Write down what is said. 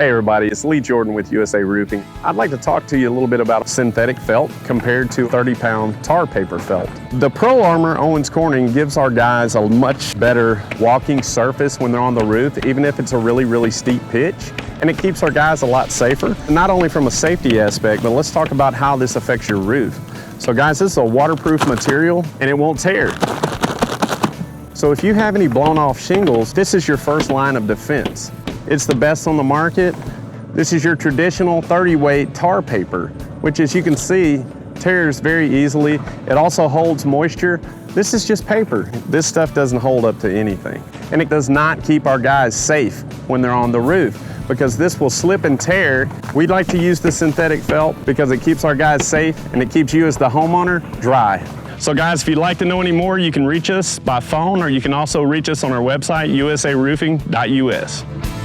Hey everybody, it's Lee Jordan with USA Roofing. I'd like to talk to you a little bit about synthetic felt compared to 30-pound tar paper felt. The Pro Armor Owens Corning gives our guys a much better walking surface when they're on the roof, even if it's a really steep pitch. And it keeps our guys a lot safer, not only from a safety aspect, but let's talk about how this affects your roof. So guys, this is a waterproof material and it won't tear. So if you have any blown off shingles, this is your first line of defense. It's the best on the market. This is your traditional 30-weight tar paper, which as you can see, tears very easily. It also holds moisture. This is just paper. This stuff doesn't hold up to anything. And it does not keep our guys safe when they're on the roof because this will slip and tear. We like to use the synthetic felt because it keeps our guys safe and it keeps you as the homeowner dry. So guys, if you'd like to know any more, you can reach us by phone or you can also reach us on our website, usaroofing.us.